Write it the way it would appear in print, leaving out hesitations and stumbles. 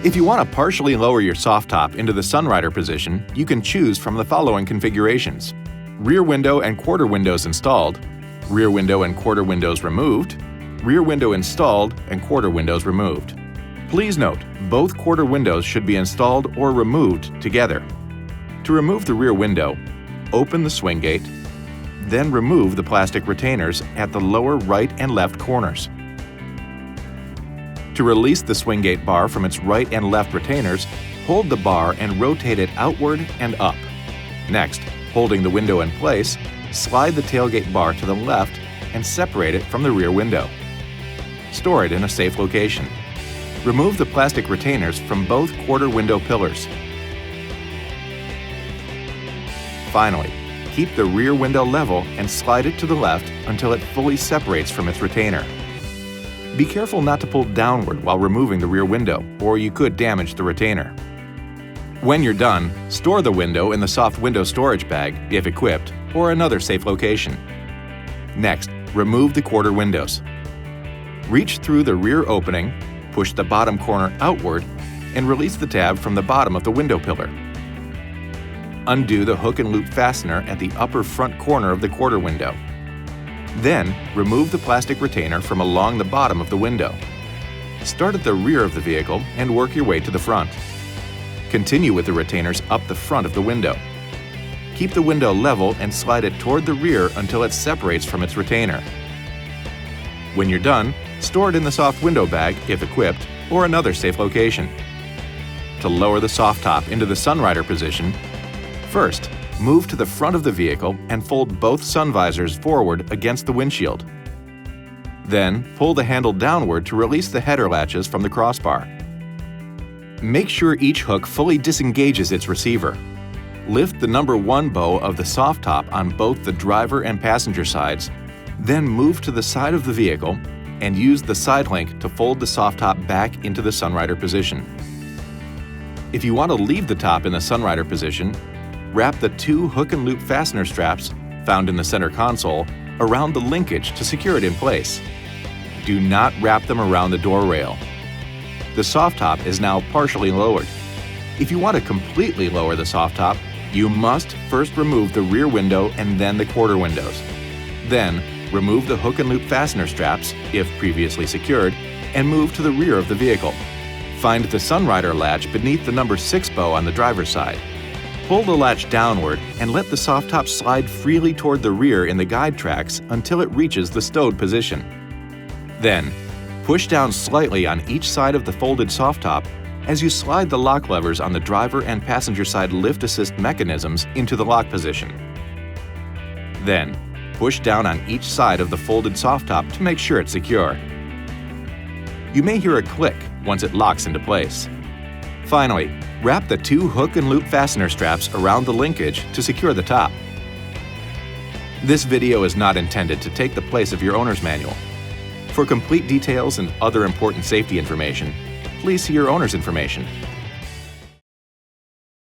If you want to partially lower your soft top into the Sunrider position, you can choose from the following configurations: rear window and quarter windows installed, rear window and quarter windows removed, rear window installed and quarter windows removed. Please note, both quarter windows should be installed or removed together. To remove the rear window, open the swing gate, then remove the plastic retainers at the lower right and left corners. To release the swing gate bar from its right and left retainers, hold the bar and rotate it outward and up. Next, holding the window in place, slide the tailgate bar to the left and separate it from the rear window. Store it in a safe location. Remove the plastic retainers from both quarter window pillars. Finally, keep the rear window level and slide it to the left until it fully separates from its retainer. Be careful not to pull downward while removing the rear window, or you could damage the retainer. When you're done, store the window in the soft window storage bag, if equipped, or another safe location. Next, remove the quarter windows. Reach through the rear opening, push the bottom corner outward, and release the tab from the bottom of the window pillar. Undo the hook and loop fastener at the upper front corner of the quarter window. Then, remove the plastic retainer from along the bottom of the window. Start at the rear of the vehicle and work your way to the front. Continue with the retainers up the front of the window. Keep the window level and slide it toward the rear until it separates from its retainer. When you're done, store it in the soft window bag, if equipped, or another safe location. To lower the soft top into the Sunrider position, first, move to the front of the vehicle and fold both sun visors forward against the windshield. Then, pull the handle downward to release the header latches from the crossbar. Make sure each hook fully disengages its receiver. Lift the number 1 bow of the soft top on both the driver and passenger sides, then move to the side of the vehicle and use the side link to fold the soft top back into the Sunrider position. If you want to leave the top in the Sunrider position, wrap the 2 hook and loop fastener straps, found in the center console, around the linkage to secure it in place. Do not wrap them around the door rail. The soft top is now partially lowered. If you want to completely lower the soft top, you must first remove the rear window and then the quarter windows. Then, remove the hook and loop fastener straps, if previously secured, and move to the rear of the vehicle. Find the Sunrider latch beneath the number 6 bow on the driver's side. Pull the latch downward and let the soft top slide freely toward the rear in the guide tracks until it reaches the stowed position. Then, push down slightly on each side of the folded soft top as you slide the lock levers on the driver and passenger side lift assist mechanisms into the lock position. Then, push down on each side of the folded soft top to make sure it's secure. You may hear a click once it locks into place. Finally, wrap the 2 hook and loop fastener straps around the linkage to secure the top. This video is not intended to take the place of your owner's manual. For complete details and other important safety information, please see your owner's information